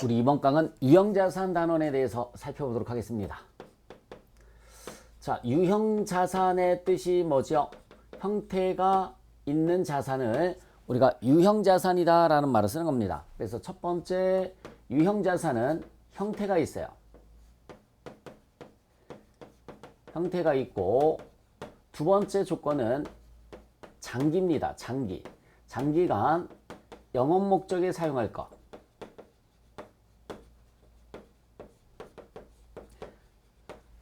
우리 이번 강은 유형자산 단원에 대해서 살펴보도록 하겠습니다. 자, 유형자산의 뜻이 뭐죠? 형태가 있는 자산을 우리가 유형자산이다 라는 말을 쓰는 겁니다. 그래서 첫 번째 유형자산은 형태가 있어요. 형태가 있고, 두 번째 조건은 장기입니다. 장기. 장기간 영업 목적에 사용할 것.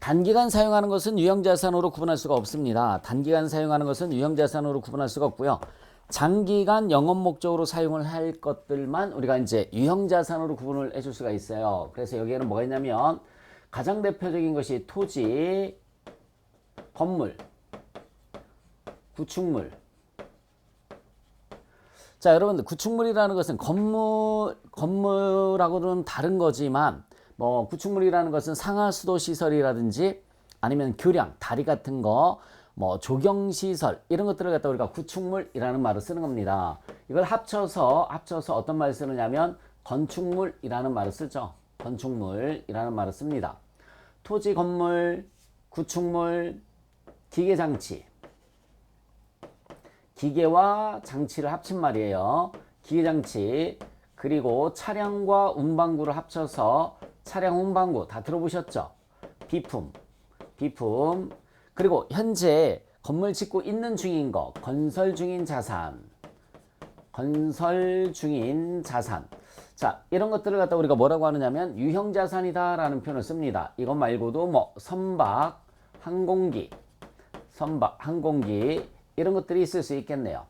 단기간 사용하는 것은 유형자산으로 구분할 수가 없습니다. 단기간 사용하는 것은 유형자산으로 구분할 수가 없고요. 장기간 영업 목적으로 사용을 할 것들만 우리가 이제 유형자산으로 구분을 해줄 수가 있어요. 그래서 여기에는 뭐가 있냐면 가장 대표적인 것이 토지, 건물, 구축물. 자, 여러분들 구축물이라는 것은 건물하고는 다른 거지만 뭐 구축물이라는 것은 상하수도 시설이라든지 아니면 교량, 다리 같은 거, 뭐 조경시설 이런 것들을 갖다 우리가 구축물이라는 말을 쓰는 겁니다. 이걸 합쳐서 어떤 말을 쓰느냐면 건축물이라는 말을 쓰죠. 건축물이라는 말을 씁니다. 토지, 건물, 구축물, 기계장치. 기계와 장치를 합친 말이에요. 기계장치, 그리고 차량과 운반구를 합쳐서 차량 운반구 다 들어보셨죠? 비품, 그리고 현재 건물 짓고 있는 중인 거, 건설 중인 자산. 자, 이런 것들을 갖다 우리가 뭐라고 하느냐면 유형자산이다 라는 표현을 씁니다. 이것 말고도 뭐 선박, 항공기 이런 것들이 있을 수 있겠네요.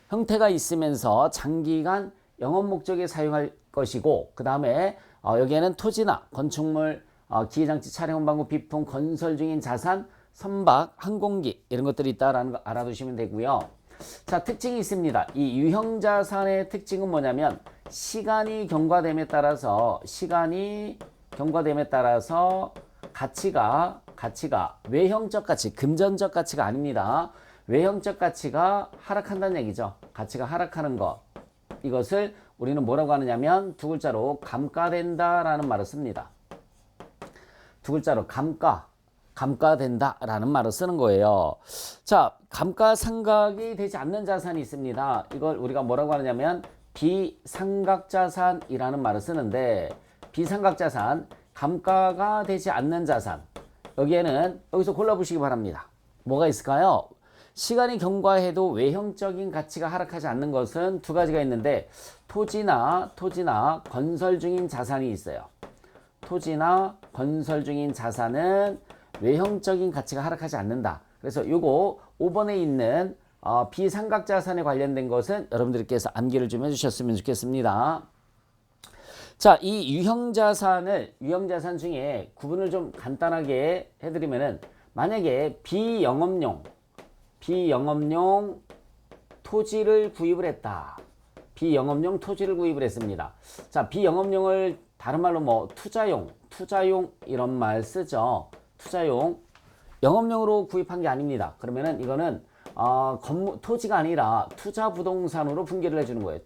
형태가 있으면서 장기간 영업 목적에 사용할 것이고, 그 다음에 여기에는 토지나 건축물, 기계장치, 차량 운반구, 비품, 건설 중인 자산, 선박, 항공기 이런 것들이 있다라는 거 알아두시면 되고요. 자, 특징이 있습니다. 이 유형자산의 특징은 뭐냐면 시간이 경과됨에 따라서 가치가 외형적 가치, 금전적 가치가 아닙니다. 외형적 가치가 하락한다는 얘기죠. 가치가 하락하는 것. 이것을 우리는 뭐라고 하느냐면 두 글자로 감가된다라는 말을 씁니다. 두 글자로 감가된다라는 말을 쓰는 거예요. 자, 감가상각이 되지 않는 자산이 있습니다. 이걸 우리가 뭐라고 하느냐면 비상각자산이라는 말을 쓰는데, 비상각자산, 감가가 되지 않는 자산. 여기서 골라보시기 바랍니다. 뭐가 있을까요? 시간이 경과해도 외형적인 가치가 하락하지 않는 것은 두 가지가 있는데, 토지나 건설 중인 자산이 있어요. 토지나 건설 중인 자산은 외형적인 가치가 하락하지 않는다. 그래서 요거 5번에 있는 비상각자산에 관련된 것은 여러분들께서 암기를 좀 해주셨으면 좋겠습니다. 자, 이 유형자산 중에 구분을 좀 간단하게 해드리면은, 만약에 비영업용 토지를 구입을 했다. 비영업용 토지를 구입을 했습니다. 자, 비영업용을 다른 말로 뭐 투자용 이런 말 쓰죠. 투자용. 영업용으로 구입한 게 아닙니다. 그러면은 이거는 토지가 아니라 투자부동산으로 분개를 해주는 거예요.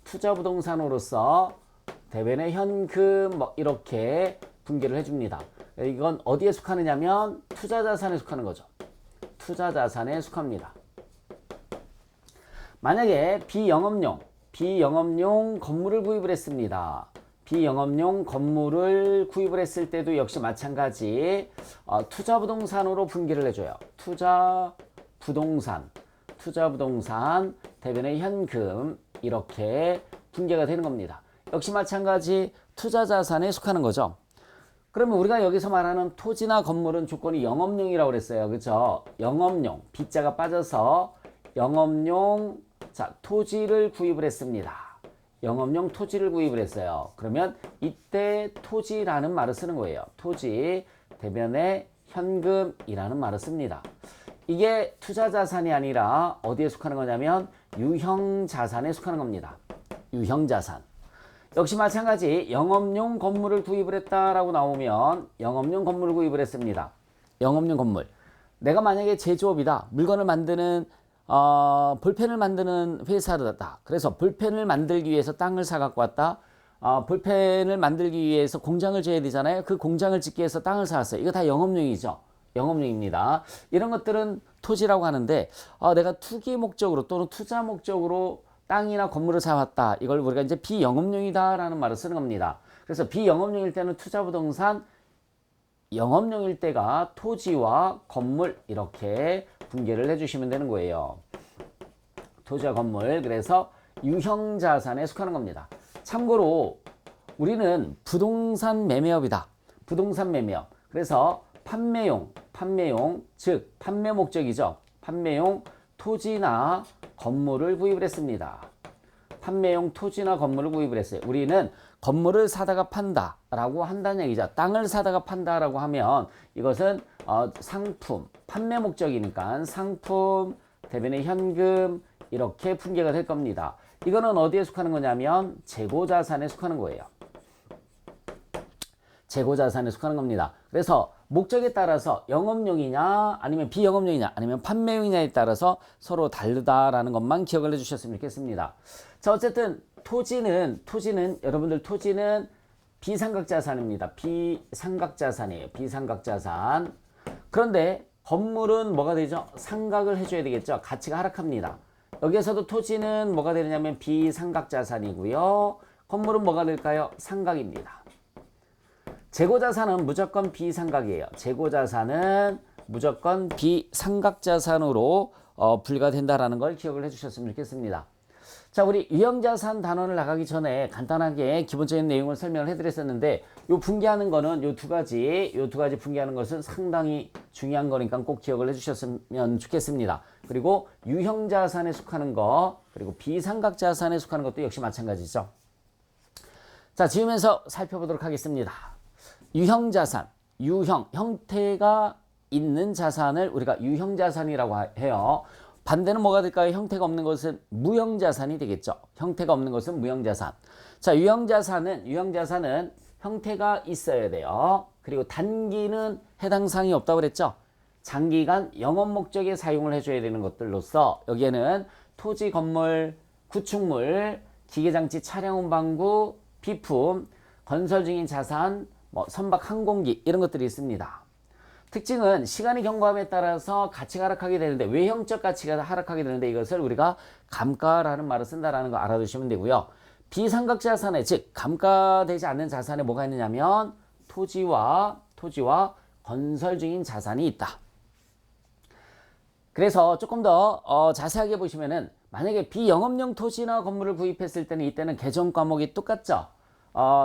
투자부동산으로서 대변의 현금 뭐 이렇게 분개를 해줍니다. 이건 어디에 속하느냐면 투자자산에 속하는 거죠. 투자자산에 속합니다. 만약에 비영업용 건물을 구입을 했습니다. 비영업용 건물을 구입을 했을 때도 역시 마찬가지 투자부동산으로 분개를 해줘요. 투자부동산 대변의 현금 이렇게 분개가 되는 겁니다. 역시 마찬가지 투자자산에 속하는 거죠. 그러면 우리가 여기서 말하는 토지나 건물은 조건이 영업용이라고 그랬어요. 그렇죠? 영업용, 빗자가 빠져서 영업용, 자, 토지를 구입을 했습니다. 영업용 토지를 구입을 했어요. 그러면 이때 토지라는 말을 쓰는 거예요. 토지, 대변의 현금이라는 말을 씁니다. 이게 투자자산이 아니라 어디에 속하는 거냐면 유형자산에 속하는 겁니다. 유형자산. 역시 마찬가지 영업용 건물을 구입을 했다라고 나오면 영업용 건물을 구입을 했습니다. 영업용 건물. 내가 만약에 제조업이다. 물건을 만드는 볼펜을 만드는 회사다. 그래서 볼펜을 만들기 위해서 땅을 사갖고 왔다. 볼펜을 만들기 위해서 공장을 지어야 되잖아요. 그 공장을 짓기 위해서 땅을 사왔어요. 이거 다 영업용이죠. 영업용입니다. 이런 것들은 토지라고 하는데 내가 투기 목적으로 또는 투자 목적으로 땅이나 건물을 사왔다. 이걸 우리가 이제 비영업용이다라는 말을 쓰는 겁니다. 그래서 비영업용일 때는 투자부동산, 영업용일 때가 토지와 건물 이렇게 분개를 해주시면 되는 거예요. 토지와 건물, 그래서 유형자산에 속하는 겁니다. 참고로 우리는 부동산 매매업이다. 부동산 매매업. 그래서 판매용, 즉 판매 목적이죠. 판매용 토지나 건물을 구입을 했습니다. 판매용 토지나 건물을 구입을 했어요. 우리는 건물을 사다가 판다라고 한다는 얘기죠. 땅을 사다가 판다라고 하면 이것은 상품, 판매 목적이니까 상품, 대변의 현금 이렇게 분개가 될 겁니다. 이거는 어디에 속하는 거냐면 재고자산에 속하는 거예요. 재고자산에 속하는 겁니다. 그래서 목적에 따라서 영업용이냐 아니면 비영업용이냐 아니면 판매용이냐에 따라서 서로 다르다라는 것만 기억을 해주셨으면 좋겠습니다. 자, 어쨌든 토지는 여러분들 토지는 비상각자산입니다. 비상각자산이에요. 비상각자산. 그런데 건물은 뭐가 되죠? 상각을 해줘야 되겠죠. 가치가 하락합니다. 여기에서도 토지는 뭐가 되느냐면 비상각자산이고요. 건물은 뭐가 될까요? 상각입니다. 재고자산은 무조건 비상각이에요. 재고자산은 무조건 비상각자산으로 분류가 걸 기억을 해주셨으면 좋겠습니다. 자, 우리 유형자산 단원을 나가기 전에 간단하게 기본적인 내용을 설명을 해드렸었는데 요 분개하는 거는 요 두 가지 분개하는 것은 상당히 중요한 거니까 꼭 기억을 해주셨으면 좋겠습니다. 그리고 유형자산에 속하는 거 그리고 비상각자산에 속하는 것도 역시 마찬가지죠. 자, 지으면서 살펴보도록 하겠습니다. 유형자산, 형태가 있는 자산을 우리가 유형자산이라고 해요. 반대는 뭐가 될까요? 형태가 없는 것은 무형자산이 되겠죠. 형태가 없는 것은 무형자산. 자, 유형자산은 형태가 있어야 돼요. 그리고 단기는 해당 사항이 없다고 그랬죠. 장기간 영업 목적에 사용을 해줘야 되는 것들로서 여기에는 토지, 건물, 구축물, 기계장치, 차량 운반구, 비품, 건설 중인 자산, 선박, 항공기 이런 것들이 있습니다. 특징은 시간이 경과함에 따라서 가치가 하락하게 되는데 외형적 가치가 하락하게 되는데 이것을 우리가 감가라는 말을 쓴다라는 거 알아두시면 되고요. 비상각자산에 즉 감가되지 않는 자산에 뭐가 있느냐면 토지와 건설 중인 자산이 있다. 그래서 조금 더 자세하게 보시면은 만약에 비영업용 토지나 건물을 구입했을 때는 이때는 개정 과목이 똑같죠.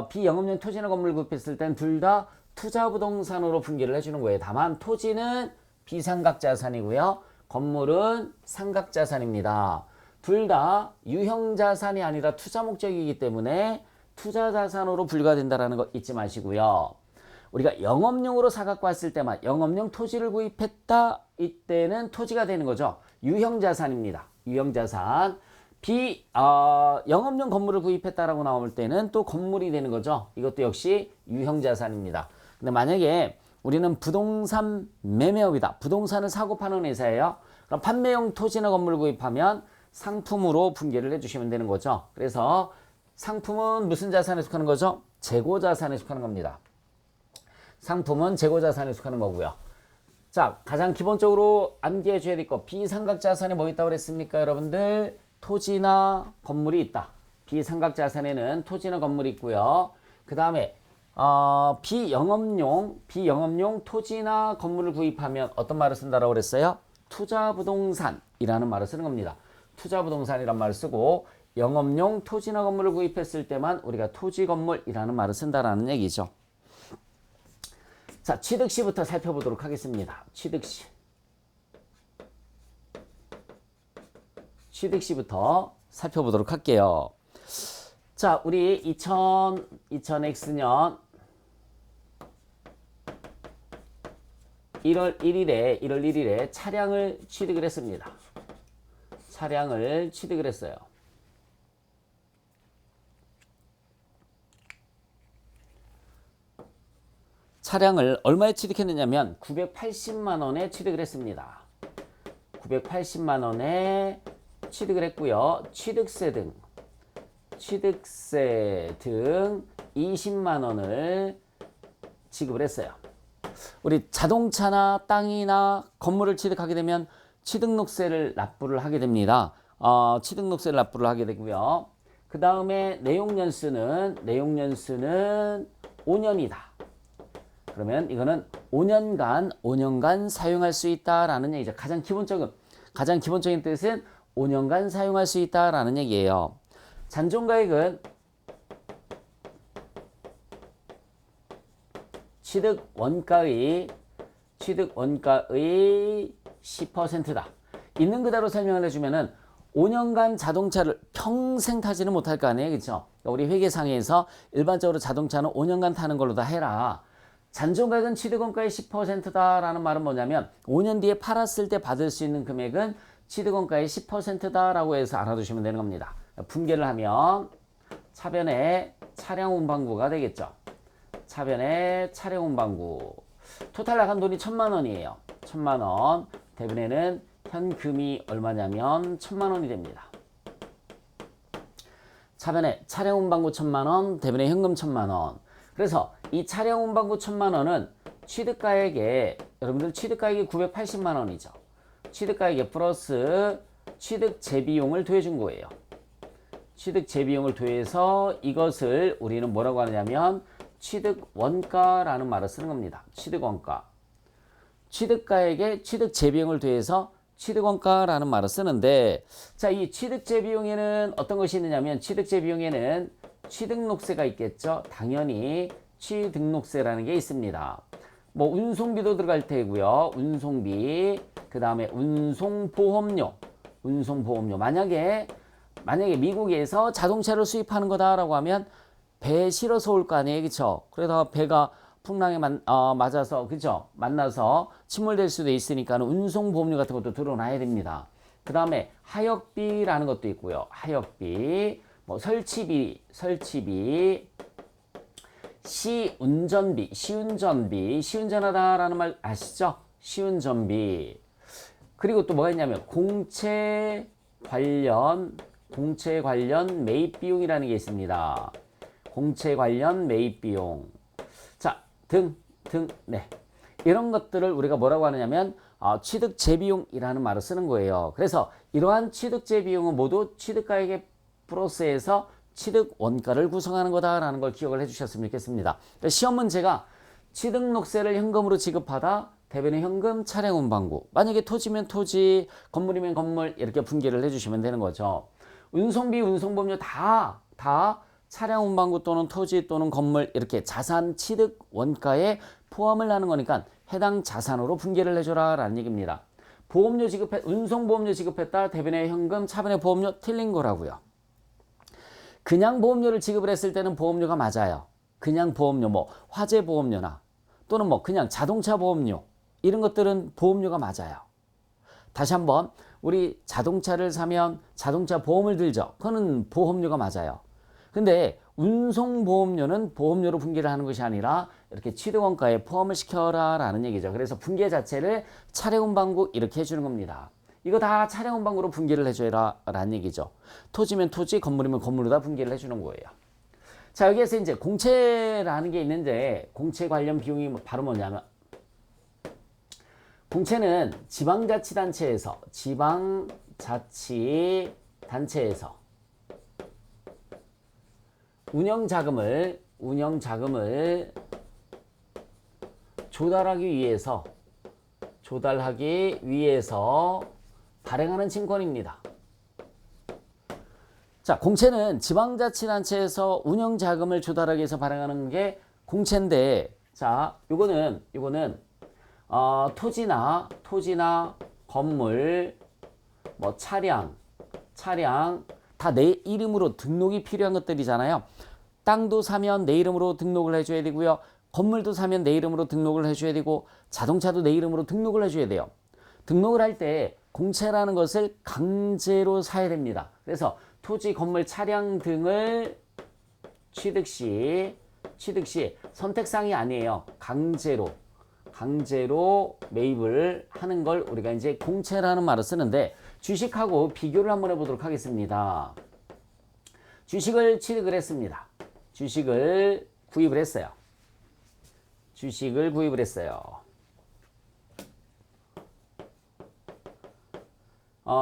비영업용 토지나 건물을 구입했을 때는 둘 다 투자부동산으로 분개를 해주는 거예요. 다만 토지는 비상각자산이고요. 건물은 상각자산입니다. 둘 다 유형자산이 아니라 투자 목적이기 때문에 투자자산으로 분류가 된다는 거 잊지 마시고요. 우리가 영업용으로 사갖고 왔을 때만 영업용 토지를 구입했다. 이때는 토지가 되는 거죠. 유형자산입니다. 유형자산. 영업용 건물을 구입했다라고 나올 때는 또 건물이 되는 거죠. 이것도 역시 유형자산입니다. 근데 만약에 우리는 부동산 매매업이다. 부동산을 사고 파는 회사예요. 그럼 판매용 토지나 건물을 구입하면 상품으로 분개를 해주시면 되는 거죠. 그래서 상품은 무슨 자산에 속하는 거죠? 재고자산에 속하는 겁니다. 상품은 재고자산에 속하는 거고요. 자, 가장 기본적으로 암기해 줘야 될 거 비상각자산에 뭐 있다고 그랬습니까? 여러분들 토지나 건물이 있다. 비상각자산에는 토지나 건물이 있고요. 그 다음에 비영업용 토지나 건물을 구입하면 어떤 말을 쓴다라고 그랬어요? 투자부동산이라는 말을 쓰는 겁니다. 투자부동산이란 말을 쓰고 영업용 토지나 건물을 구입했을 때만 우리가 토지 건물이라는 말을 쓴다라는 얘기죠. 자, 취득시부터 살펴보도록 하겠습니다. 취득시부터 살펴보도록 할게요. 자, 우리 2000X년 1월 1일에 차량을 취득을 했습니다. 차량을 취득을 했어요. 차량을 얼마에 취득했느냐면 980만 원에 취득을 했습니다. 980만 원에 취득을 했고요. 취득세 등 취득세 등 20만 원을 지급을 했어요. 우리 자동차나 땅이나 건물을 취득하게 되면 취득록세를 납부를 하게 됩니다. 취득록세를 납부를 하게 되고요. 그 다음에 내용연수는 5년이다. 그러면 이거는 5년간 사용할 수 있다라는 얘기죠. 가장 기본적인 뜻은 5년간 사용할 수 있다라는 얘기예요. 잔존가액은 취득 원가의 10%다. 있는 그대로 설명을 해주면은 5년간 자동차를 평생 타지는 못할 거 아니에요. 그렇죠? 우리 회계상에서 일반적으로 자동차는 5년간 타는 걸로 다 해라. 잔존가액은 취득원가의 10%다라는 말은 뭐냐면 5년 뒤에 팔았을 때 받을 수 있는 금액은 취득원가의 10%다라고 해서 알아두시면 되는 겁니다. 분계를 하면 차변의 차량 운반구가 되겠죠. 차변의 차량 운반구. 토탈 나간 돈이 1,000만 원이에요. 1,000만 원. 대변에는 현금이 얼마냐면 1,000만 원이 됩니다. 차변에 차량 운반구 1,000만 원, 대변에 현금 1,000만 원. 그래서 이 차량 운반구 1,000만 원은 취득가액에 여러분들 취득가액이 980만 원이죠. 취득가액에 플러스 취득 재비용을 더해준 거예요. 취득 재비용을 더해서 이것을 우리는 뭐라고 하느냐면 취득 원가라는 말을 쓰는 겁니다. 취득 원가. 취득가액에 취득 재비용을 더해서 취득 원가라는 말을 쓰는데, 자, 이 취득 재비용에는 어떤 것이 있느냐면 취득 재비용에는 취득록세가 있겠죠. 당연히 취득록세라는 게 있습니다. 뭐 운송비도 들어갈 테고요. 운송비, 그 다음에 운송보험료. 만약에 미국에서 자동차를 수입하는 거다라고 하면 배에 실어서 올 거 아니에요. 그쵸? 그래서 배가 풍랑에 맞아서, 그죠? 만나서 침몰될 수도 있으니까 운송보험료 같은 것도 들어놔야 됩니다. 그 다음에 하역비라는 것도 있고요. 하역비, 뭐 설치비, 시운전하다라는 말 아시죠? 시운전비. 그리고 또 뭐가 있냐면 공채 관련 매입 비용이라는 게 있습니다. 공채 관련 매입 비용. 자, 네. 이런 것들을 우리가 뭐라고 하느냐면 취득 재비용이라는 말을 쓰는 거예요. 그래서 이러한 취득 재비용은 모두 취득가액의 플러스에서 취득 원가를 구성하는 거다라는 걸 기억을 해주셨으면 좋겠습니다. 시험 문제가 취득록세를 현금으로 지급하다 대변의 현금, 차량 운반구. 만약에 토지면 토지, 건물이면 건물 이렇게 분계를 해주시면 되는 거죠. 운송비, 운송보험료 다 차량 운반구 또는 토지 또는 건물 이렇게 자산 취득 원가에 포함을 하는 거니까 해당 자산으로 분계를 해줘라 라는 얘기입니다. 운송보험료 지급했다 대변의 현금, 차변의 보험료 틀린 거라고요. 그냥 보험료를 지급을 했을 때는 보험료가 맞아요. 그냥 보험료, 뭐 화재 보험료나 또는 뭐 그냥 자동차 보험료 이런 것들은 보험료가 맞아요. 다시 한번 우리 자동차를 사면 자동차 보험을 들죠. 그거는 보험료가 맞아요. 근데 운송보험료는 보험료로 분계를 하는 것이 아니라 이렇게 취득원가에 포함을 시켜라 라는 얘기죠. 그래서 분계 자체를 차량운반구 이렇게 해주는 겁니다. 이거 다 차량운반구로 분계를 해줘라 라는 얘기죠. 토지면 토지, 건물이면 건물로 다 분계를 해주는 거예요. 자, 여기에서 이제 공채라는 게 있는데 공채 관련 비용이 바로 뭐냐면 공채는 지방자치단체에서 운영자금을 조달하기 위해서 발행하는 증권입니다. 자, 공채는 지방자치단체에서 운영자금을 조달하기 위해서 발행하는 게 공채인데, 자, 요거는 토지나 건물, 뭐 차량 다 내 이름으로 등록이 필요한 것들이잖아요. 땅도 사면 내 이름으로 등록을 해줘야 되고요. 건물도 사면 내 이름으로 등록을 해줘야 되고 자동차도 내 이름으로 등록을 해줘야 돼요. 등록을 할 때 공채라는 것을 강제로 사야 됩니다. 그래서 토지, 건물, 차량 등을 취득 시 선택사항이 아니에요. 강제로 매입을 하는 걸 우리가 이제 공채라는 말을 쓰는데 주식하고 비교를 한번 해보도록 하겠습니다. 주식을 취득을 했습니다. 주식을 구입을 했어요. 주식을 구입을 했어요.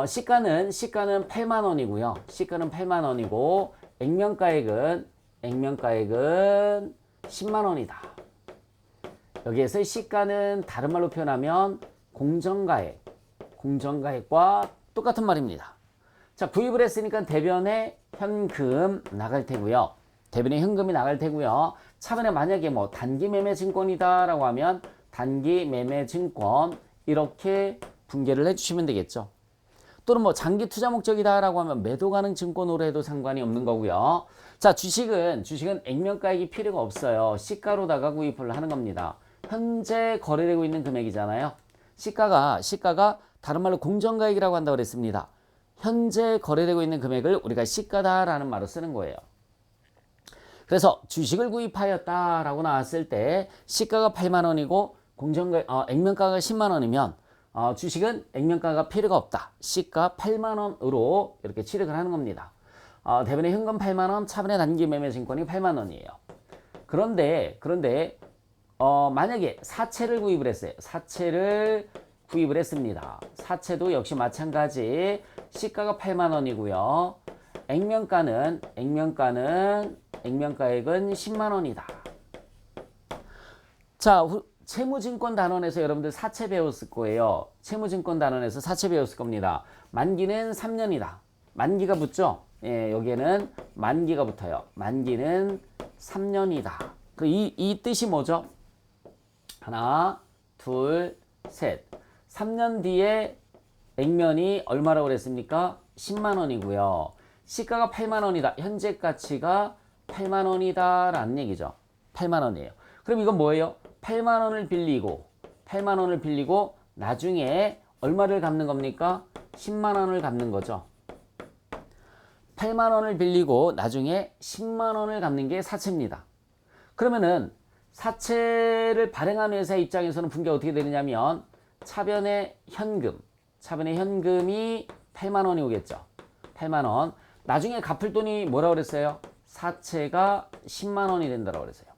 시가는 8만 원이고요. 시가는 8만 원이고 액면가액은 10만 원이다. 여기에서 시가는 다른 말로 표현하면 공정가액과 똑같은 말입니다. 자, 구입을 했으니까 대변에 현금 나갈 테고요. 대변에 현금이 나갈 테고요. 차변에 만약에 뭐 단기 매매 증권이다라고 하면 단기 매매 증권 이렇게 분개를 해주시면 되겠죠. 또는 뭐 장기 투자 목적이다라고 하면 매도 가능 증권으로 해도 상관이 없는 거고요. 자, 주식은 액면가액이 필요가 없어요. 시가로다가 구입을 하는 겁니다. 현재 거래되고 있는 금액이잖아요. 시가가 다른 말로 공정가액이라고 한다고 그랬습니다. 현재 거래되고 있는 금액을 우리가 시가다라는 말로 쓰는 거예요. 그래서 주식을 구입하였다라고 나왔을 때 시가가 8만 원이고 액면가가 10만 원이면 주식은 액면가가 필요가 없다. 시가 8만 원으로 이렇게 취득을 하는 겁니다. 대변에 현금 8만 원, 차변에 단기 매매 증권이 8만 원이에요. 그런데 만약에 사채를 구입을 했어요. 사채를 구입을 했습니다. 사채도 역시 마찬가지 시가가 8만 원이고요. 액면가액은 10만 원이다. 자, 채무증권 단원에서 여러분들 사채 배웠을 거예요. 채무증권 단원에서 사채 배웠을 겁니다. 만기는 3년이다. 만기가 붙죠? 예, 여기에는 만기가 붙어요. 만기는 3년이다. 이 뜻이 뭐죠? 하나, 둘, 셋. 3년 뒤에 액면이 얼마라고 그랬습니까? 10만 원이고요. 시가가 8만 원이다. 현재 가치가 8만 원이다 라는 얘기죠. 8만 원이에요. 그럼 이건 뭐예요? 8만 원을 빌리고 나중에 얼마를 갚는 겁니까? 10만 원을 갚는 거죠. 8만 원을 빌리고 나중에 10만 원을 갚는 게 사채입니다. 그러면은 사채를 발행한 회사 입장에서는 분개가 어떻게 되느냐면 차변에 현금이 8만 원이 오겠죠. 8만 원. 나중에 갚을 돈이 뭐라고 그랬어요? 사채가 10만 원이 된다고 그랬어요.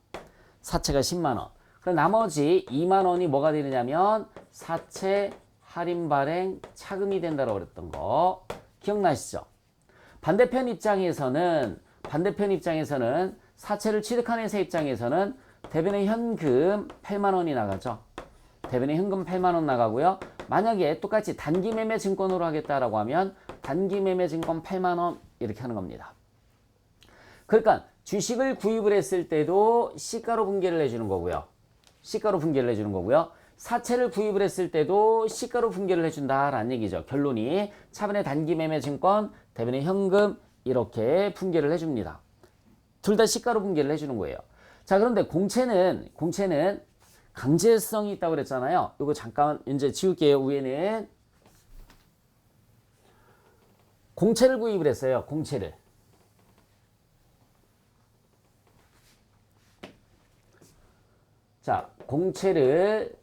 사채가 10만 원. 그럼 나머지 2만 원이 뭐가 되느냐면 사채 할인 발행 차금이 된다고 그랬던 거 기억나시죠? 반대편 입장에서는 사채를 취득한 회사 입장에서는 대변에 현금 8만 원이 나가죠. 대변에 현금 8만 원 나가고요. 만약에 똑같이 단기 매매 증권으로 하겠다라고 하면 단기 매매 증권 8만 원 이렇게 하는 겁니다. 그러니까 주식을 구입을 했을 때도 시가로 분개를 해주는 거고요. 사채를 구입을 했을 때도 시가로 분개를 해준다라는 얘기죠. 결론이 차변에 단기 매매 증권, 대변에 현금 이렇게 분개를 해줍니다. 둘 다 시가로 분개를 해주는 거예요. 자, 그런데 공채는 강제성이 있다고 그랬잖아요. 이거 잠깐 이제 지울게요. 위에는 공채를 구입을 했어요. 공채를. 자, 공채를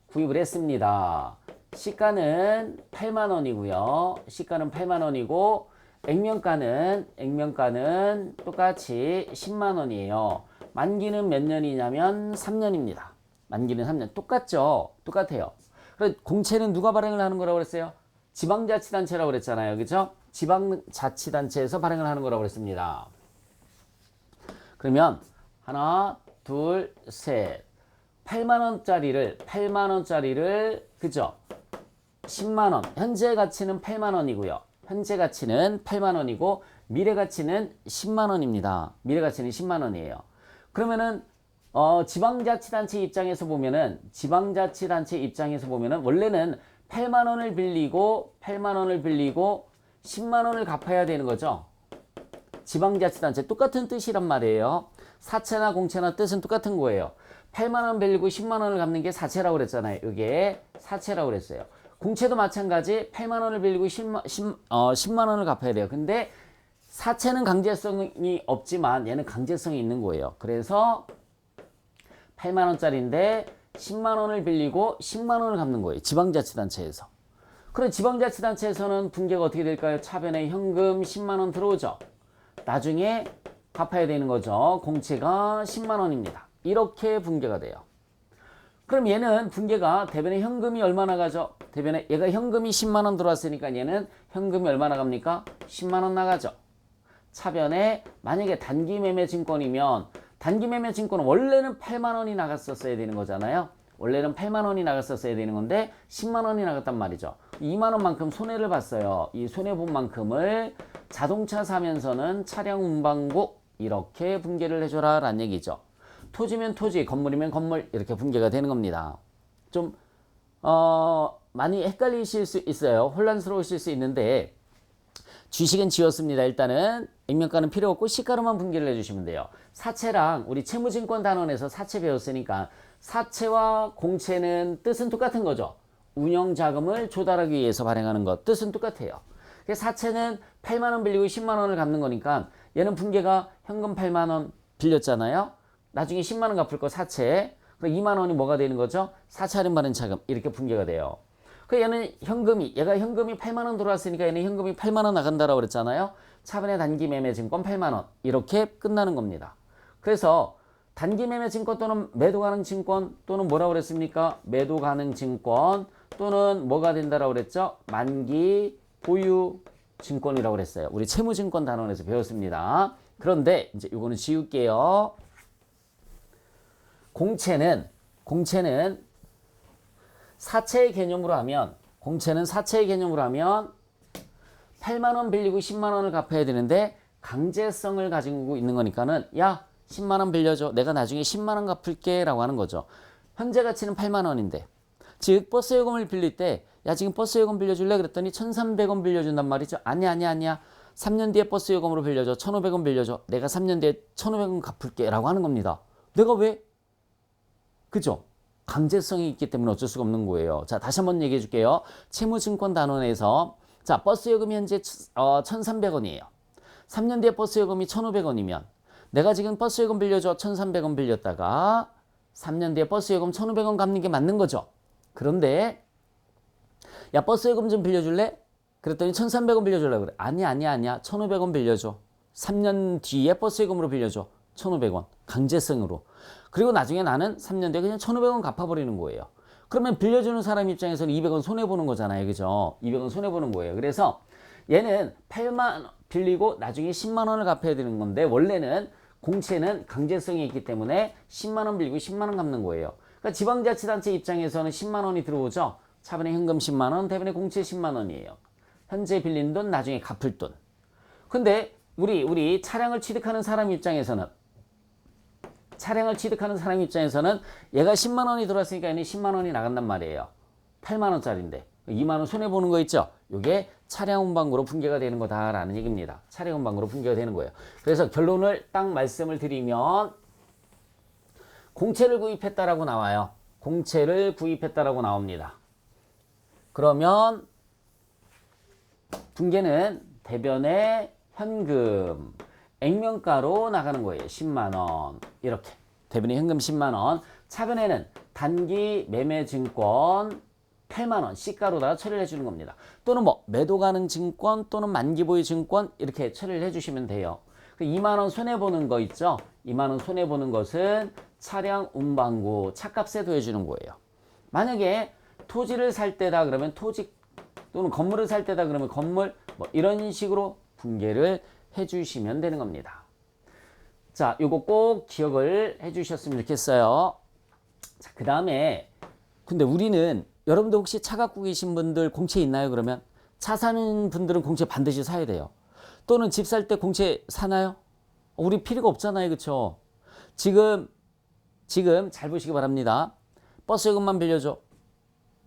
구입을 했습니다. 시가는 8만 원이고요. 시가는 8만 원이고 액면가는 똑같이 10만 원이에요. 만기는 몇 년이냐면 3년입니다. 만기는 3년. 똑같아요. 그래서 공채는 누가 발행을 하는 거라고 그랬어요? 지방자치단체라고 그랬잖아요. 그죠? 지방자치단체에서 발행을 하는 거라고 그랬습니다. 그러면 하나, 둘, 셋. 8만 원짜리를 그죠? 10만 원. 현재 가치는 8만 원이고요. 현재 가치는 8만 원이고 미래 가치는 10만 원입니다. 미래 가치는 10만 원이에요. 그러면은 지방자치단체 입장에서 보면은 원래는 8만 원을 빌리고 10만 원을 갚아야 되는 거죠. 지방자치단체 똑같은 뜻이란 말이에요. 사채나 공채나 뜻은 똑같은 거예요. 8만 원 빌리고 10만 원을 갚는 게 사채라고 그랬잖아요. 이게 사채라고 그랬어요. 공채도 마찬가지 8만 원을 빌리고 10만 원을 갚아야 돼요. 근데 사채는 강제성이 없지만 얘는 강제성이 있는 거예요. 그래서 8만 원짜리인데 10만 원을 빌리고 10만 원을 갚는 거예요. 지방자치단체에서. 그럼 지방자치단체에서는 붕괴가 어떻게 될까요? 차변에 현금 10만 원 들어오죠. 나중에 갚아야 되는 거죠. 공채가 10만 원입니다. 이렇게 붕괴가 돼요. 그럼 얘는 붕괴가 대변에 현금이 얼마 나가죠? 대변에 얘가 현금이 10만 원 들어왔으니까 얘는 현금이 얼마 나갑니까? 10만 원 나가죠. 차변에 만약에 단기매매증권이면 단기매매증권은 원래는 8만 원이 나갔었어야 되는 거잖아요. 원래는 8만 원이 나갔었어야 되는 건데 10만 원이 나갔단 말이죠. 2만 원만큼 손해를 봤어요. 이 손해본 만큼을 자동차 사면서는 차량 운반국 이렇게 붕괴를 해줘라 라는 얘기죠. 토지면 토지, 건물이면 건물 이렇게 붕괴가 되는 겁니다. 좀 많이 헷갈리실 수 있어요. 혼란스러우실 수 있는데 주식은 지웠습니다. 일단은 액면가는 필요 없고 시가로만 붕괴를 해주시면 돼요. 사채랑 우리 채무증권 단원에서 사채 배웠으니까 사채와 공채는 뜻은 똑같은 거죠. 운영자금을 조달하기 위해서 발행하는 것 뜻은 똑같아요. 사채는 8만 원 빌리고 10만 원을 갚는 거니까 얘는 붕괴가 현금 8만 원 빌렸잖아요. 나중에 10만 원 갚을 거 사채. 그럼 2만 원이 뭐가 되는 거죠? 사채 할인 받은 차금 이렇게 붕괴가 돼요. 그 얘는 얘가 현금이 8만 원 들어왔으니까 얘는 현금이 8만 원 나간다라고 그랬잖아요. 차변의 단기 매매 증권 8만 원 이렇게 끝나는 겁니다. 그래서 단기 매매 증권 또는 매도 가능 증권 또는 뭐라고 그랬습니까? 매도 가능 증권 또는 뭐가 된다라고 그랬죠? 만기 보유 증권이라고 그랬어요. 우리 채무증권 단원에서 배웠습니다. 그런데 이제 이거는 지울게요. 공채는 사채의 개념으로 하면 8만 원 빌리고 10만 원을 갚아야 되는데 강제성을 가지고 있는 거니까는 야 10만 원 빌려줘. 내가 나중에 10만 원 갚을게 라고 하는 거죠. 현재 가치는 8만 원인데 즉 버스 요금을 빌릴 때 야 지금 버스 요금 빌려줄래? 그랬더니 1,300원 빌려준단 말이죠. 아니야 3년 뒤에 버스 요금으로 빌려줘. 1,500원 빌려줘. 내가 3년 뒤에 1,500원 갚을게 라고 하는 겁니다. 내가 왜? 그죠? 강제성이 있기 때문에 어쩔 수가 없는 거예요. 자, 다시 한번 얘기해 줄게요. 채무증권 단원에서 자, 버스 요금이 현재 1,300원이에요. 3년 뒤에 버스 요금이 1,500원이면 내가 지금 버스 요금 빌려줘 1,300원 빌렸다가 3년 뒤에 버스 요금 1,500원 갚는 게 맞는 거죠. 그런데 야 버스 요금 좀 빌려줄래? 그랬더니 1,300원 빌려주려고 그래. 아니야 1,500원 빌려줘. 3년 뒤에 버스 요금으로 빌려줘. 1,500원 강제성으로. 그리고 나중에 나는 3년 뒤에 그냥 1,500원 갚아버리는 거예요. 그러면 빌려주는 사람 입장에서는 200원 손해보는 거잖아요. 그죠? 200원 손해보는 거예요. 그래서 얘는 8만 원 빌리고 나중에 10만 원을 갚아야 되는 건데 원래는 공채는 강제성이 있기 때문에 10만 원 빌리고 10만 원 갚는 거예요. 그러니까 지방자치단체 입장에서는 10만 원이 들어오죠. 차변에 현금 10만 원, 대변에 공채 10만 원이에요. 현재 빌린 돈, 나중에 갚을 돈. 근데 우리 차량을 취득하는 사람 입장에서는 얘가 10만 원이 들어왔으니까 얘는 10만 원이 나간단 말이에요. 8만 원짜리인데 2만 원 손해 보는 거 있죠. 이게 차량 운반구로 붕괴가 되는 거다라는 얘기입니다. 차량 운반구로 붕괴가 되는 거예요. 그래서 결론을 딱 말씀을 드리면 공채를 구입했다라고 나와요. 공채를 구입했다라고 나옵니다. 그러면 붕괴는 대변의 현금 액면가로 나가는 거예요. 10만 원 이렇게 대변의 현금 10만 원 차변에는 단기 매매증권 8만 원 시가로다가 처리를 해주는 겁니다. 또는 뭐 매도 가능 증권 또는 만기 보유 증권 이렇게 처리를 해주시면 돼요. 2만 원 손해 보는 거 있죠. 2만 원 손해 보는 것은 차량 운반구 차값에 더해주는 거예요. 만약에 토지를 살 때다 그러면 토지 또는 건물을 살 때다 그러면 건물 뭐 이런 식으로 붕괴를 해주시면 되는 겁니다. 자, 요거 꼭 기억을 해주셨으면 좋겠어요. 자, 그 다음에 근데 우리는 여러분들 혹시 차 갖고 계신 분들 공채 있나요? 그러면 차 사는 분들은 공채 반드시 사야 돼요. 또는 집 살 때 공채 사나요? 우리 필요가 없잖아요. 그쵸? 지금 잘 보시기 바랍니다. 버스 요금만 빌려줘.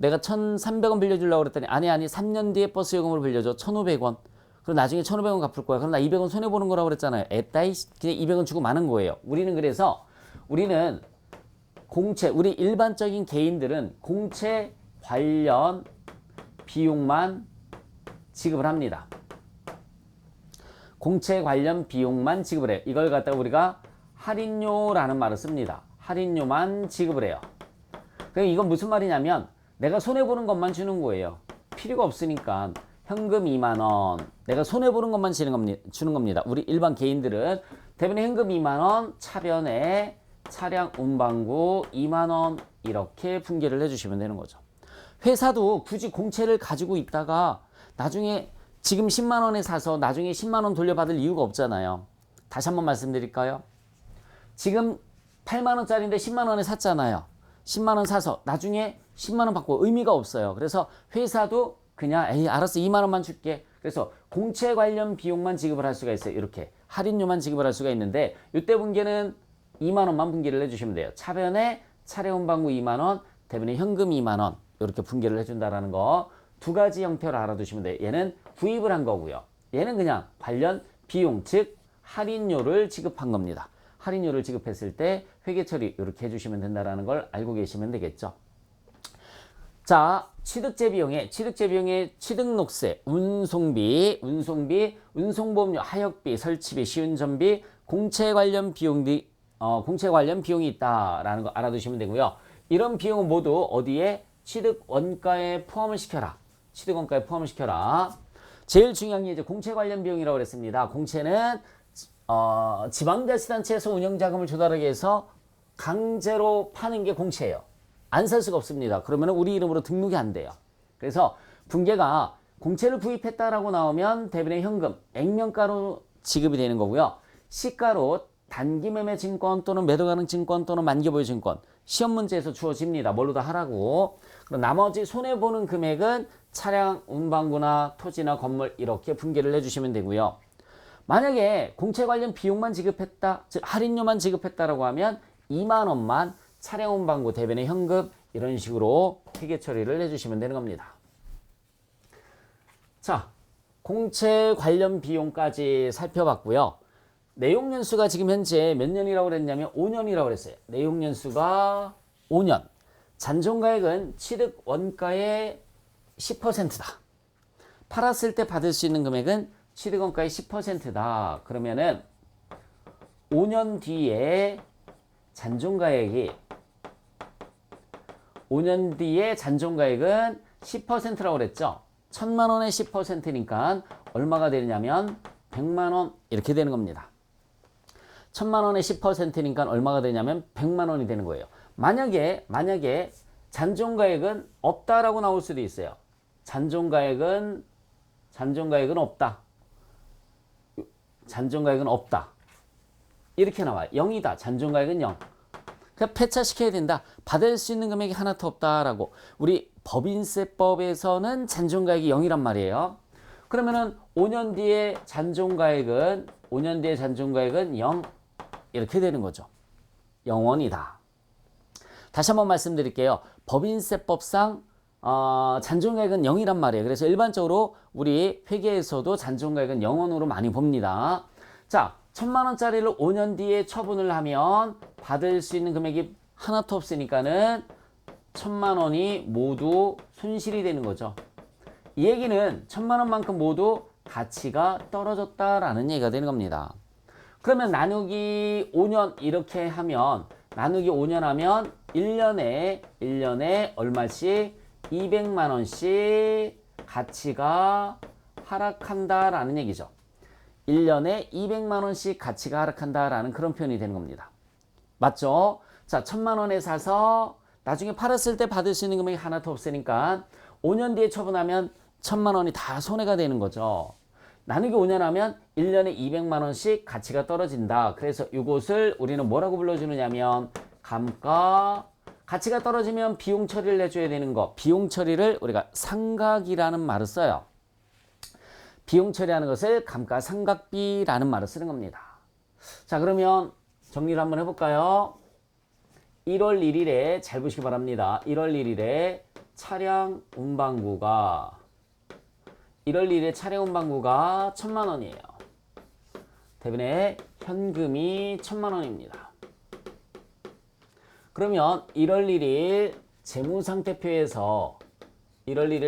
내가 1,300원 빌려주려고 그랬더니 아니 3년 뒤에 버스 요금으로 빌려줘. 1,500원. 그럼 나중에 1,500원 갚을 거야. 그럼 나 200원 손해보는 거라고 그랬잖아요. 에따이 그냥 200원 주고 마는 거예요. 우리는 공채 우리 일반적인 개인들은 공채 관련 비용만 지급을 합니다. 공채 관련 비용만 지급을 해요. 이걸 갖다가 우리가 할인료라는 말을 씁니다. 할인료만 지급을 해요. 그럼 이건 무슨 말이냐면 내가 손해보는 것만 주는 거예요. 필요가 없으니까 현금 2만 원. 내가 손해 보는 것만 주는 겁니다. 우리 일반 개인들은 대변에 현금 2만 원, 차변에 차량 운반구 2만 원 이렇게 분개를 해주시면 되는 거죠. 회사도 굳이 공채를 가지고 있다가 나중에 지금 10만 원에 사서 나중에 10만 원 돌려받을 이유가 없잖아요. 다시 한번 말씀드릴까요? 지금 8만 원짜리인데 10만 원에 샀잖아요. 10만 원 사서 나중에 10만 원 받고 의미가 없어요. 그래서 회사도 그냥 에이 알았어 2만 원만 줄게. 그래서 공채 관련 비용만 지급을 할 수가 있어요. 이렇게 할인료만 지급을 할 수가 있는데 이때 분개는 2만 원만 분개를 해주시면 돼요. 차변에 차량 운반구 2만 원, 대변에 현금 2만 원 이렇게 분개를 해준다라는 거 두 가지 형태로 알아두시면 돼요. 얘는 구입을 한 거고요. 얘는 그냥 관련 비용 즉 할인료를 지급한 겁니다. 할인료를 지급했을 때 회계 처리 이렇게 해주시면 된다는 걸 알고 계시면 되겠죠. 자, 취득재 비용에 취득록세, 운송비, 운송보험료, 하역비, 설치비, 시운전비, 공채 관련 비용이 있다라는 거 알아두시면 되고요. 이런 비용은 모두 어디에 취득원가에 포함을 시켜라. 취득원가에 포함을 시켜라. 제일 중요한 게 이제 공채 관련 비용이라고 그랬습니다. 공채는 지방자치단체에서 운영자금을 조달하기 위해서 강제로 파는 게 공채예요. 안 살 수가 없습니다. 그러면 우리 이름으로 등록이 안 돼요. 그래서 분개가 공채를 구입했다라고 나오면 대변의 현금, 액면가로 지급이 되는 거고요. 시가로 단기매매 증권 또는 매도가능 증권 또는 만기보유 증권 시험 문제에서 주어집니다. 뭘로 다 하라고. 그럼 나머지 손해보는 금액은 차량, 운반구나 토지나 건물 이렇게 분개를 해주시면 되고요. 만약에 공채 관련 비용만 지급했다, 즉 할인료만 지급했다라고 하면 2만 원만 차량 운반구 대변의 현금 이런 식으로 회계 처리를 해주시면 되는 겁니다. 자, 공채 관련 비용까지 살펴봤고요. 내용 연수가 지금 현재 몇 년이라고 그랬냐면 5년이라고 그랬어요. 내용 연수가 5년. 잔존가액은 취득 원가의 10%다. 팔았을 때 받을 수 있는 금액은 취득 원가의 10%다. 그러면은 5년 뒤에 잔존가액이 5년 뒤에 잔존가액은 10%라고 그랬죠. 1,000만 원의 10%니까 얼마가 되냐면 100만 원 이렇게 되는 겁니다. 1,000만 원의 10%니까 얼마가 되냐면 100만 원이 되는 거예요. 만약에 잔존가액은 없다라고 나올 수도 있어요. 잔존가액은 없다. 잔존가액은 없다. 이렇게 나와요. 0이다. 잔존가액은 0. 그냥 폐차시켜야 된다. 받을 수 있는 금액이 하나도 없다라고. 우리 법인세법에서는 잔존가액이 0이란 말이에요. 그러면은 5년 뒤에 잔존가액은 0 이렇게 되는 거죠. 0원이다. 다시 한번 말씀드릴게요. 법인세법상 잔존가액은 0이란 말이에요. 그래서 일반적으로 우리 회계에서도 잔존가액은 0원으로 많이 봅니다. 자, 1,000만 원짜리를 5년 뒤에 처분을 하면 받을 수 있는 금액이 하나도 없으니까는 1,000만 원이 모두 손실이 되는 거죠. 이 얘기는 1,000만 원만큼 모두 가치가 떨어졌다라는 얘기가 되는 겁니다. 그러면 나누기 5년 이렇게 하면 나누기 5년 하면 1년에 얼마씩 200만 원씩 가치가 하락한다라는 얘기죠. 1년에 200만 원씩 가치가 하락한다라는 그런 표현이 되는 겁니다. 맞죠? 자, 1,000만 원에 사서 나중에 팔았을 때 받을 수 있는 금액이 하나도 없으니까 5년 뒤에 처분하면 1,000만 원이 다 손해가 되는 거죠. 나누기 5년 하면 1년에 200만 원씩 가치가 떨어진다. 그래서 이것을 우리는 뭐라고 불러주느냐면 감가, 가치가 떨어지면 비용 처리를 해줘야 되는 거. 비용 처리를 우리가 상각이라는 말을 써요. 비용 처리하는 것을 감가상각비라는 말을 쓰는 겁니다. 자, 그러면 정리를 한번 해볼까요? 1월 1일에 잘 보시기 바랍니다. 1월 1일에 차량 운반구가 1,000만 원이에요. 대신에 현금이 1,000만 원입니다. 그러면 1월 1일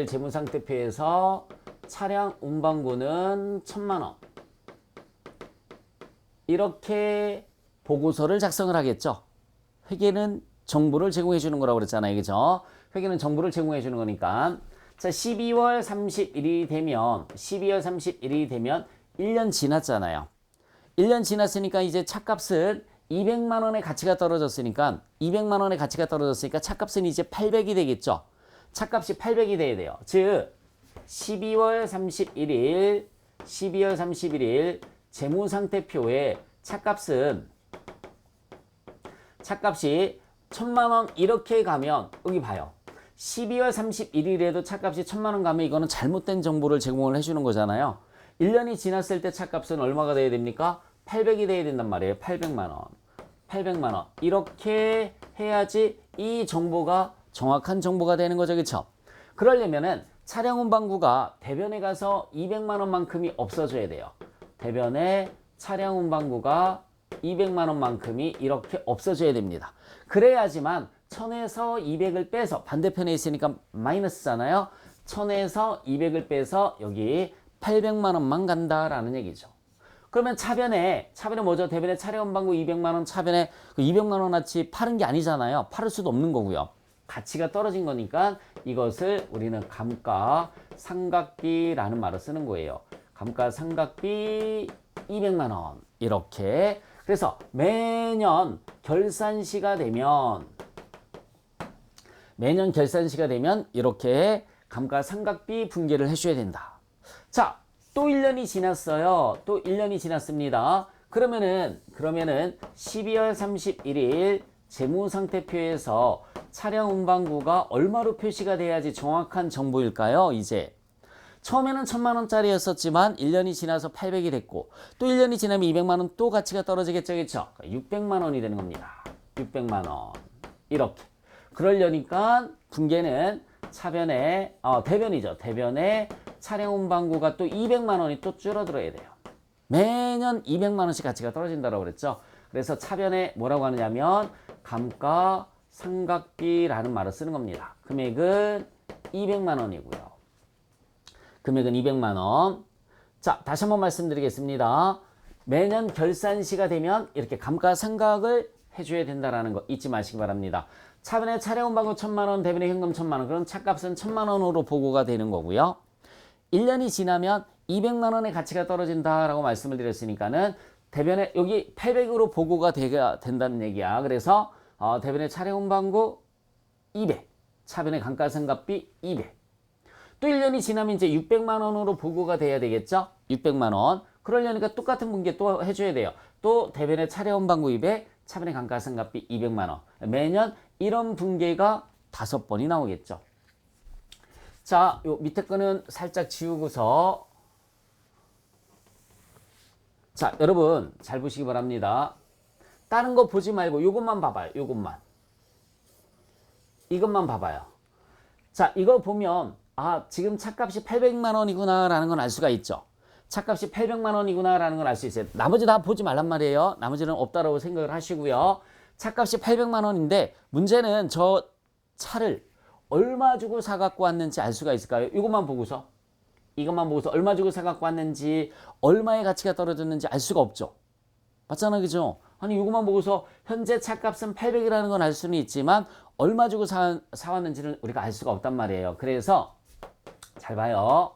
재무상태표에서 차량 운반구는 1,000만 원. 이렇게 보고서를 작성을 하겠죠. 회계는 정보를 제공해 주는 거라고 그랬잖아요. 그죠? 회계는 정보를 제공해 주는 거니까 자, 12월 31일이 되면 1년 지났잖아요. 1년 지났으니까 이제 차값은 200만 원의 가치가 떨어졌으니까 차값은 이제 800이 되겠죠. 차값이 800이 돼야 돼요. 즉 12월 31일 재무상태표에 차값이 1000만 원 이렇게 가면 여기 봐요. 12월 31일에도 차값이 1000만 원 가면 이거는 잘못된 정보를 제공을 해주는 거잖아요. 1년이 지났을 때 차값은 얼마가 돼야 됩니까? 800이 돼야 된단 말이에요. 800만 원. 이렇게 해야지 이 정보가 정확한 정보가 되는 거죠. 그렇죠? 그러려면은 차량 운반구가 대변에 가서 200만 원만큼이 없어져야 돼요. 대변에 차량 운반구가 200만 원만큼이 이렇게 없어져야 됩니다. 그래야지만 1000에서 200을 빼서 반대편에 있으니까 마이너스잖아요. 1000에서 200을 빼서 여기 800만 원만 간다라는 얘기죠. 그러면 차변에 뭐죠? 대변에 차량 운반구 200만 원 차변에 그 200만 원어치 파는 게 아니잖아요. 팔을 수도 없는 거고요. 가치가 떨어진 거니까 이것을 우리는 감가상각비라는 말을 쓰는 거예요. 감가상각비 200만 원 이렇게. 그래서 매년 결산시가 되면 이렇게 감가상각비 분계를 해줘야 된다. 자, 또 1년이 지났어요. 또 1년이 지났습니다. 그러면은 12월 31일 재무상태표에서 차량 운반구가 얼마로 표시가 돼야지 정확한 정보일까요? 이제 처음에는 1000만 원짜리였었지만 1년이 지나서 800이 됐고 또 1년이 지나면 200만 원 또 가치가 떨어지겠죠. 그렇죠? 600만 원이 되는 겁니다. 600만 원. 이렇게. 그러려니까 분계는 대변이죠. 대변에 차량 운반구가 또 200만 원이 또 줄어들어야 돼요. 매년 200만 원씩 가치가 떨어진다고 그랬죠. 그래서 차변에 뭐라고 하느냐면 감가상각비라는 말을 쓰는 겁니다. 금액은 200만 원이고요. 금액은 200만 원. 자, 다시 한번 말씀드리겠습니다. 매년 결산시가 되면 이렇게 감가상각을 해줘야 된다는 거 잊지 마시기 바랍니다. 차변에 차량 운반구 1000만 원, 대변에 현금 1000만 원. 그럼 차값은 1000만 원으로 보고가 되는 거고요. 1년이 지나면 200만 원의 가치가 떨어진다라고 말씀을 드렸으니까는 대변에 여기 800으로 보고가 된다는 얘기야. 그래서 대변에 차량 운반구 200, 차변에 감가상각비 200. 또 1년이 지나면 이제 600만 원으로 보고가 돼야 되겠죠? 600만 원. 그러려니까 똑같은 분계 또 해줘야 돼요. 또 대변에 차량 운반구 200, 차변에 감가상각비 200만 원. 매년 이런 분계가 5번이 나오겠죠. 자, 요 밑에 거는 살짝 지우고서 자, 여러분 잘 보시기 바랍니다. 다른 거 보지 말고 요것만 봐봐요. 이것만 봐봐요. 자, 이거 보면 지금 차값이 800만 원이구나 라는 건 알 수가 있죠. 차값이 800만 원이구나 라는 걸 알 수 있어요. 나머지 다 보지 말란 말이에요. 나머지는 없다라고 생각을 하시고요. 차값이 800만 원인데 문제는 저 차를 얼마 주고 사갖고 왔는지 알 수가 있을까요? 이것만 보고서 얼마 주고 사갖고 왔는지 얼마의 가치가 떨어졌는지 알 수가 없죠. 맞잖아, 그죠? 아니 이것만 보고서 현재 차값은 800이라는 건 알 수는 있지만 얼마 주고 사왔는지는 우리가 알 수가 없단 말이에요. 그래서 잘 봐요.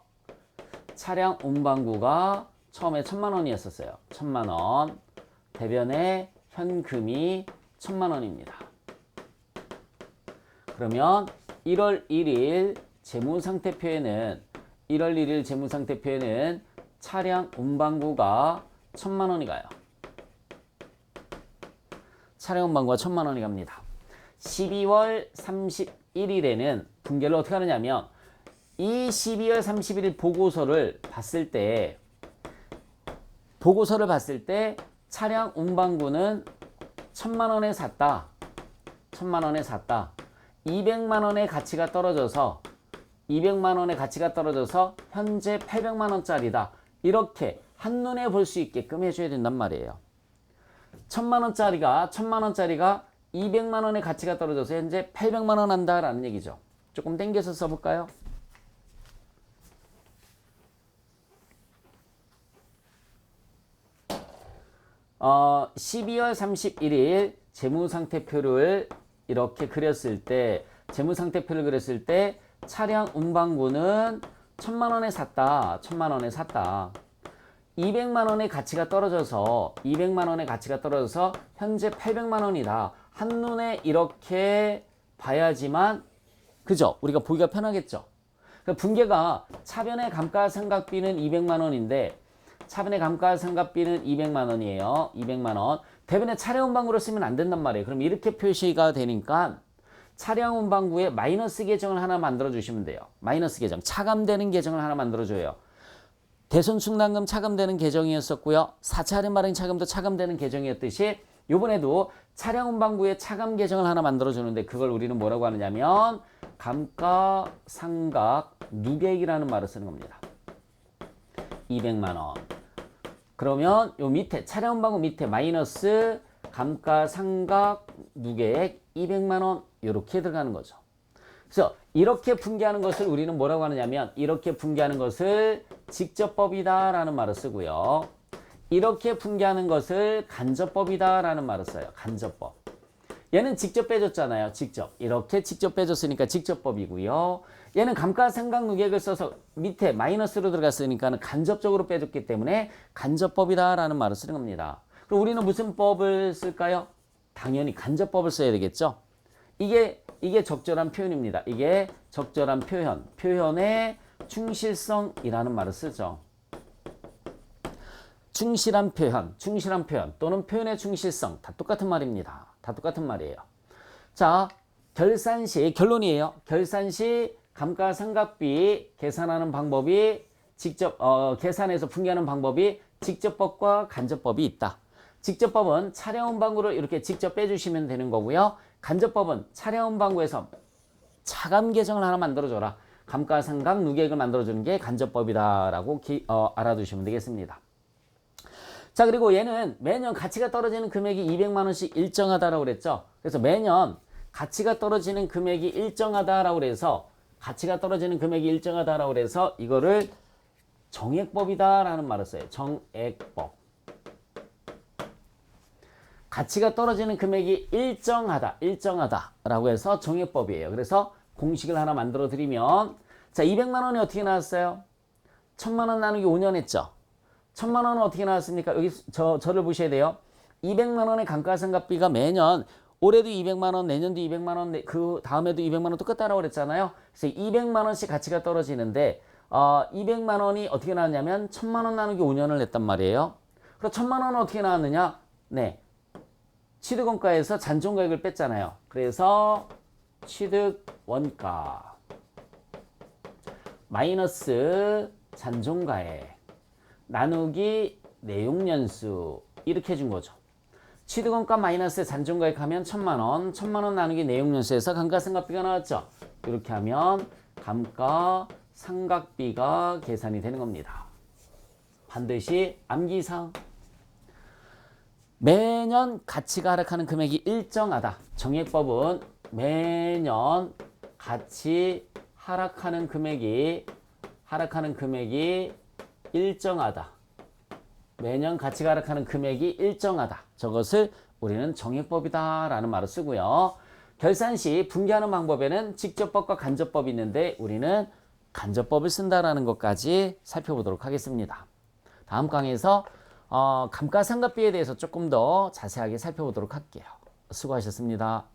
차량 운반구가 처음에 1000만 원이었었어요. 1000만 원. 대변에 현금이 1000만 원입니다. 그러면 1월 1일 재무상태표에는 차량 운반구가 1000만 원이 가요. 차량 운반구가 1000만 원이 갑니다. 12월 31일에는 분계를 어떻게 하느냐면 이 12월 31일 보고서를 봤을 때 차량 운반구는 1000만 원에 샀다. 200만 원의 가치가 떨어져서 현재 800만 원짜리다. 이렇게 한눈에 볼 수 있게끔 해줘야 된단 말이에요. 1000만 원짜리가 200만 원의 가치가 떨어져서 현재 800만 원 한다라는 얘기죠. 조금 당겨서 써볼까요? 어, 12월 31일 재무상태표를 이렇게 그렸을 때 차량 운반구는 1,000만 원에 샀다. 1,000만 원에 샀다. 200만 원의 가치가 떨어져서 현재 800만 원이다. 한눈에 이렇게 봐야지만 그죠? 우리가 보기가 편하겠죠. 그러니까 분계가 차변의 감가상각비는 200만 원인데 차변의 감가상각비는 200만 원이에요. 200만 원. 대변에 차량 운반구로 쓰면 안 된단 말이에요. 그럼 이렇게 표시가 되니까 차량 운반구에 마이너스 계정을 하나 만들어 주시면 돼요. 마이너스 계정. 차감되는 계정을 하나 만들어 줘요. 대손충당금 차감되는 계정이었었고요. 4차 할인 발행 차감도 차감되는 계정이었듯이 이번에도 차량 운반구에 차감 계정을 하나 만들어 주는데 그걸 우리는 뭐라고 하느냐면 감가상각 누계액이라는 말을 쓰는 겁니다. 200만 원. 그러면 요 밑에 차량 운반구 밑에 마이너스 감가상각 누계액 200만 원 이렇게 들어가는 거죠. 그래서 이렇게 분계하는 것을 우리는 뭐라고 하느냐면 이렇게 분계하는 것을 직접법이다 라는 말을 쓰고요. 이렇게 분계하는 것을 간접법이다 라는 말을 써요. 간접법. 얘는 직접 빼줬잖아요. 직접. 이렇게 직접 빼줬으니까 직접법이고요. 얘는 감가상각 누계액을 써서 밑에 마이너스로 들어갔으니까 간접적으로 빼줬기 때문에 간접법이다 라는 말을 쓰는 겁니다. 그럼 우리는 무슨 법을 쓸까요? 당연히 간접법을 써야 되겠죠. 이게 적절한 표현입니다. 이게 적절한 표현. 표현의 충실성이라는 말을 쓰죠. 충실한 표현 또는 표현의 충실성 다 똑같은 말입니다. 다 똑같은 말이에요. 자, 결산 시 결론이에요. 결산 시 감가상각비 계산하는 방법이 직접 계산해서 분계하는 방법이 직접법과 간접법이 있다. 직접법은 차량 운반구를 이렇게 직접 빼주시면 되는 거고요. 간접법은 차량 운반구에서 차감 계정을 하나 만들어줘라. 감가상각 누계액을 만들어주는 게 간접법이다라고 알아두시면 되겠습니다. 자, 그리고 얘는 매년 가치가 떨어지는 금액이 200만 원씩 일정하다라고 그랬죠. 그래서 매년 가치가 떨어지는 금액이 일정하다라고 그래서 이거를 정액법이다라는 말을 써요. 정액법. 가치가 떨어지는 금액이 일정하다라고 해서 정액법이에요. 그래서 공식을 하나 만들어 드리면 자, 200만 원이 어떻게 나왔어요? 1,000만 원 나누기 5년 했죠. 1,000만 원은 어떻게 나왔습니까? 여기 저를 보셔야 돼요. 200만 원의 감가상각비가 매년 올해도 200만 원, 내년도 200만 원, 그 다음에도 200만 원 똑같다라고 그랬잖아요. 그래서 200만 원씩 가치가 떨어지는데 200만 원이 어떻게 나왔냐면 1,000만 원 나누기 5년을 냈단 말이에요. 그럼 1,000만 원은 어떻게 나왔느냐? 네. 취득원가에서 잔존가액을 뺐잖아요. 그래서 취득원가 마이너스 잔존가액 나누기 내용연수 이렇게 해준 거죠. 취득원가 마이너스 잔존가액 하면 1,000만 원, 1,000만 원 나누기 내용연수에서 감가상각비가 나왔죠. 이렇게 하면 감가상각비가 계산이 되는 겁니다. 반드시 암기사항. 매년 가치가 하락하는 금액이 일정하다. 정액법은 매년 가치 하락하는 금액이 일정하다. 매년 가치가 하락하는 금액이 일정하다. 저것을 우리는 정액법이다 라는 말을 쓰고요. 결산 시 분계하는 방법에는 직접법과 간접법이 있는데 우리는 간접법을 쓴다라는 것까지 살펴보도록 하겠습니다. 다음 강의에서 감가상각비에 대해서 조금 더 자세하게 살펴보도록 할게요. 수고하셨습니다.